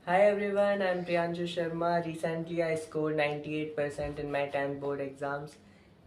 Hi everyone, I'm Priyanshu Sharma. Recently I scored 98% in my 10th board exams.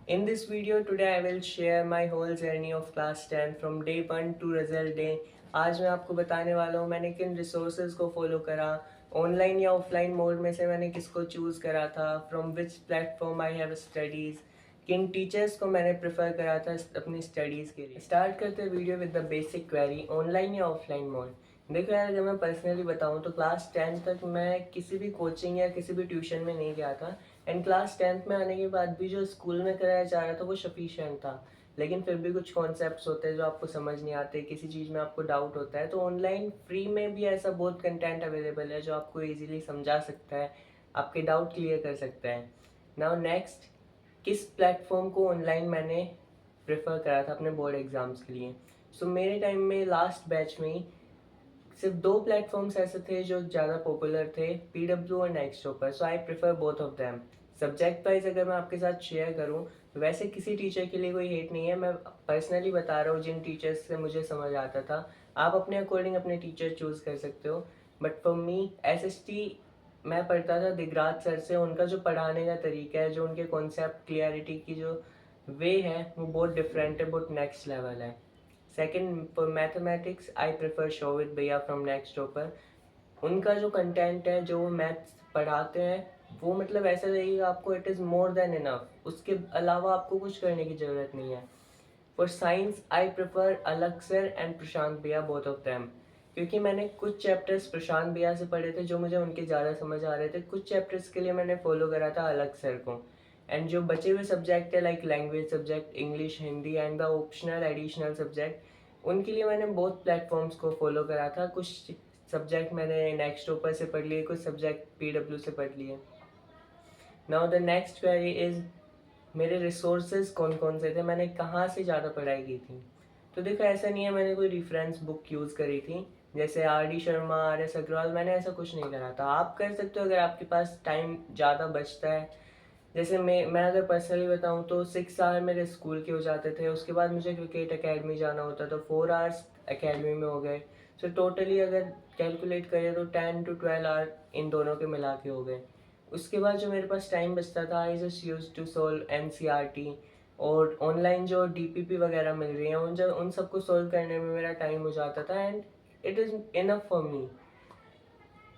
In this video today I will share my whole journey of class 10 from day 1 to result day. आज मैं आपको बताने वाला हूँ मैंने किन resources को follow करा, ऑनलाइन या ऑफलाइन मोड में से मैंने किसको चूज़ करा था, from which platform I have studies, किन टीचर्स को मैंने प्रेफर करा था अपनी स्टडीज़ के लिए। स्टार्ट करते हैं video with the basic query, online या ऑफलाइन मोड। देखो यार, अगर मैं पर्सनली बताऊँ तो क्लास 10 तक मैं किसी भी कोचिंग या किसी भी ट्यूशन में नहीं गया था। एंड क्लास 10th में आने के बाद भी जो स्कूल में कराया जा रहा था वो सफिशिएंट था। लेकिन फिर भी कुछ कॉन्सेप्ट्स होते हैं जो आपको समझ नहीं आते, किसी चीज़ में आपको डाउट होता है, तो ऑनलाइन फ्री में भी ऐसा बहुत कंटेंट अवेलेबल है जो आपको ईजिली समझा सकता है, आपके डाउट क्लियर कर सकता है। नाउ नेक्स्ट, किस प्लेटफॉर्म को ऑनलाइन मैंने प्रेफर करा था अपने बोर्ड एग्ज़ाम्स के लिए। सो मेरे टाइम में लास्ट बैच में सिर्फ दो प्लेटफॉर्म्स ऐसे थे जो ज़्यादा पॉपुलर थे, पीडब्ल्यू और Next Toppers. So I prefer both of them. Subject wise अगर मैं आपके साथ शेयर करूं तो वैसे किसी टीचर के लिए कोई हेट नहीं है, मैं पर्सनली बता रहा हूँ जिन टीचर्स से मुझे समझ आता था। आप अपने अकॉर्डिंग अपने टीचर चूज़ कर सकते हो, बट फॉर मी एसएसटी मैं पढ़ता था दिगराज सर से। उनका जो पढ़ाने का तरीका है, जो उनके कॉन्सेप्ट क्लियरिटी की जो वे है वो बहुत डिफरेंट है, बहुत नेक्स्ट लेवल है। Second, for mathematics I prefer Shobhit भैया फ्रॉम नेक्स्ट टॉपर। उनका जो कंटेंट है, जो वो मैथ्स पढ़ाते हैं, वो मतलब ऐसा लगेगा आपको it is more than enough, उसके अलावा आपको कुछ करने की ज़रूरत नहीं है। फॉर साइंस आई प्रेफर अलग सर एंड प्रशांत भैया, बोथ ऑफ देम। क्योंकि मैंने कुछ चैप्टर्स प्रशांत भैया से पढ़े थे जो मुझे उनके ज़्यादा समझ आ रहे थे, कुछ चैप्टर्स के लिए मैंने फॉलो करा था अलग सर को। एंड जो बचे हुए सब्जेक्ट है like language subject, English, Hindi and the optional additional subject, उनके लिए मैंने बहुत प्लेटफॉर्म्स को फॉलो करा था। कुछ सब्जेक्ट मैंने नेक्स्ट ऊपर से पढ़ लिए, कुछ सब्जेक्ट पीडब्ल्यू से पढ़ लिए। Now the next query is, मेरे रिसोर्सेज कौन कौन से थे, मैंने कहाँ से ज़्यादा पढ़ाई की थी। तो देखो, ऐसा नहीं है मैंने कोई रेफरेंस बुक यूज़ करी थी जैसे R D Sharma, R S Agarwal, मैंने ऐसा कुछ नहीं करा था। आप कर सकते हो अगर आपके पास टाइम ज़्यादा बचता है। जैसे मैं अगर पर्सनली बताऊं तो 6 आवर मेरे स्कूल के हो जाते थे, उसके बाद मुझे क्रिकेट एकेडमी जाना होता तो 4 आवर्स एकेडमी में हो गए। सो टोटली अगर कैलकुलेट करें तो 10 to 12 आवर इन दोनों के मिला के हो गए। उसके बाद जो मेरे पास टाइम बचता था, I just use to solve NCERT और ऑनलाइन जो डीपीपी वगैरह मिल रही हैं, उन सबको सोल्व करने में मेरा टाइम हो जाता था। And it is enough for me.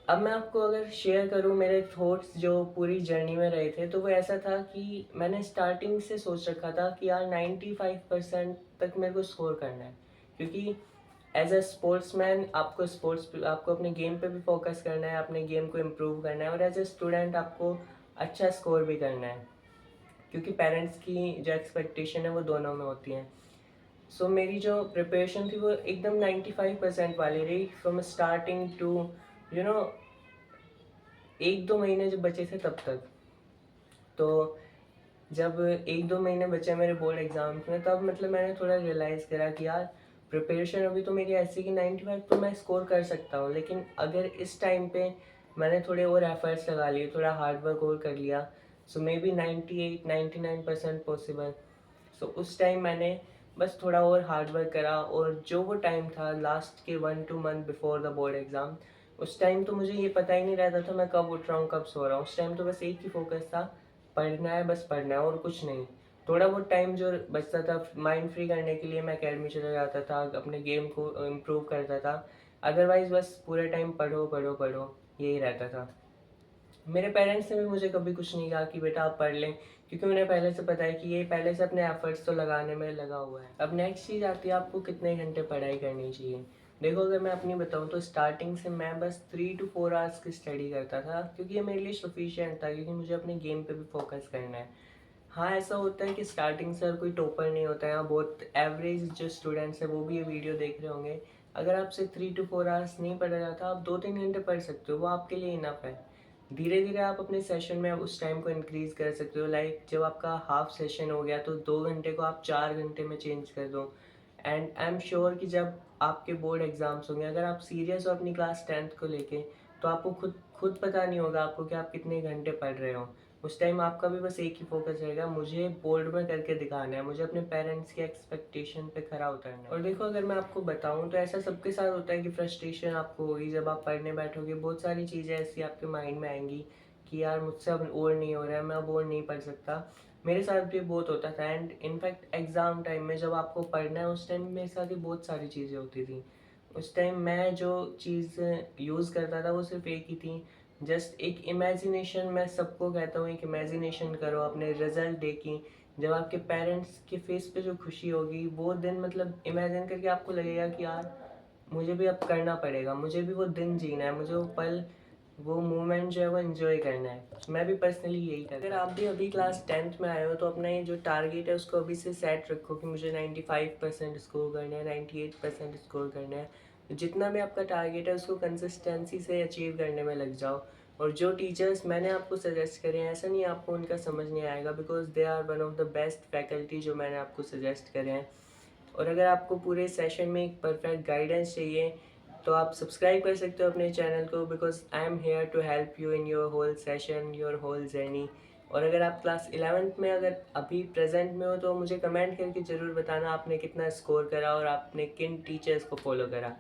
अब मैं आपको अगर शेयर करूँ मेरे थॉट्स जो पूरी जर्नी में रहे थे, तो वो ऐसा था कि मैंने स्टार्टिंग से सोच रखा था कि यार 95% तक मेरे को स्कोर करना है। क्योंकि एज अ स्पोर्ट्समैन आपको अपने गेम पे भी फोकस करना है, अपने गेम को इम्प्रूव करना है, और एज अ स्टूडेंट आपको अच्छा स्कोर भी करना है। क्योंकि पेरेंट्स की जो एक्सपेक्टेशन है वो दोनों में होती है। सो मेरी जो प्रिपरेशन थी वो एकदम 95% वाली रही, from starting to you know 1-2 महीने जब बचे थे तब तक। तो जब 1-2 महीने बचे मेरे बोर्ड एग्ज़ाम्स में, तब मतलब मैंने थोड़ा रियलाइज़ करा कि यार प्रिपरेशन अभी तो मेरी ऐसी कि 95 तो मैं स्कोर कर सकता हूँ, लेकिन अगर इस टाइम पे मैंने थोड़े और एफर्ट्स लगा लिए, थोड़ा हार्ड वर्क और कर लिया, सो मे बी 98-99% पॉसिबल। सो उस टाइम मैंने बस थोड़ा और हार्ड वर्क करा, और जो वो टाइम था लास्ट के 1-2 month before the board exam, उस टाइम तो मुझे ये पता ही नहीं रहता था मैं कब उठ रहा हूँ कब सो रहा हूँ। उस टाइम तो बस एक ही फोकस था, पढ़ना है, बस पढ़ना है और कुछ नहीं। थोड़ा बहुत टाइम जो बचता था माइंड फ्री करने के लिए, मैं अकेडमी चला जाता था, अपने गेम को इम्प्रूव करता था। अदरवाइज बस पूरे टाइम पढ़ो पढ़ो पढ़ो, यही रहता था। मेरे पेरेंट्स ने भी मुझे कभी कुछ नहीं कहा कि बेटा आप पढ़ लें, क्योंकि उन्हें पहले से पता है कि ये पहले से अपने एफर्ट्स तो लगाने में लगा हुआ है। अब नेक्स्ट चीज़ आती है आपको कितने घंटे पढ़ाई करनी चाहिए। देखो, अगर मैं अपनी बताऊँ तो स्टार्टिंग से मैं बस 3 to 4 आवर्स की स्टडी करता था, क्योंकि ये मेरे लिए सफिशिएंट था, क्योंकि मुझे अपने गेम पे भी फोकस करना है। हाँ, ऐसा होता है कि स्टार्टिंग से हर कोई टॉपर नहीं होता है, यहाँ बहुत एवरेज जो स्टूडेंट्स हैं वो भी ये वीडियो देख रहे होंगे। अगर आपसे 3 to 4 आवर्स नहीं पढ़ा जाता, आप 2-3 घंटे पढ़ सकते हो, वो आपके लिए इनफ है। धीरे धीरे आप अपने सेशन में उस टाइम को इंक्रीज कर सकते हो। लाइक जब आपका हाफ सेशन हो गया तो 2 घंटे को आप 4 घंटे में चेंज कर दो। एंड आई एम श्योर कि जब आपके बोर्ड एग्जाम्स होंगे, अगर आप सीरियस हो अपनी क्लास 10th को लेके, तो आपको खुद खुद पता नहीं होगा आपको कि आप कितने घंटे पढ़ रहे हो। उस टाइम आपका भी बस एक ही फोकस रहेगा, मुझे बोर्ड में करके दिखाना है, मुझे अपने पेरेंट्स के एक्सपेक्टेशन पे खरा उतरना है। और देखो, अगर मैं आपको बताऊं तो ऐसा सबके साथ होता है कि फ्रस्ट्रेशन आपको होगी जब आप पढ़ने बैठोगे। बहुत सारी चीज़ें ऐसी आपके माइंड में आएंगी कि यार मुझसे अब और नहीं हो रहा है, मैं अब और नहीं पढ़ सकता। मेरे साथ भी बहुत होता था। एंड इनफैक्ट एग्ज़ाम टाइम में जब आपको पढ़ना है, उस टाइम मेरे साथ ही बहुत सारी चीज़ें होती थी। उस टाइम मैं जो चीज़ यूज़ करता था वो सिर्फ एक ही थी, जस्ट एक इमेजिनेशन। मैं सबको कहता हूँ, एक इमेजिनेशन करो अपने रिजल्ट डे की। जब आपके पेरेंट्स के फेस पे जो खुशी होगी वो दिन, मतलब इमेजिन करके आपको लगेगा कि यार मुझे भी अब करना पड़ेगा, मुझे भी वो दिन जीना है, मुझे वो पल, वो मोमेंट जो है वो एंजॉय करना है। मैं भी पर्सनली यही करता हूँ। अगर आप भी अभी क्लास 10th में आए हो तो अपना ये जो टारगेट है उसको अभी से सेट रखो कि मुझे 95% स्कोर करना है, 98% स्कोर करना है। तो जितना भी आपका टारगेट है उसको कंसिस्टेंसी से अचीव करने में लग जाओ। और जो टीचर्स मैंने आपको सजेस्ट करे हैं, ऐसा नहीं आपको उनका समझ नहीं आएगा, because they are one of the best faculty जो मैंने आपको सजेस्ट करे हैं। और अगर आपको पूरे सेशन में एक परफेक्ट गाइडेंस चाहिए तो आप सब्सक्राइब कर सकते हो अपने चैनल को, because I am here to help you in your whole session, your whole journey. और अगर आप क्लास 11th में अगर अभी प्रेजेंट में हो तो मुझे कमेंट करके ज़रूर बताना आपने कितना स्कोर करा और आपने किन टीचर्स को फॉलो करा।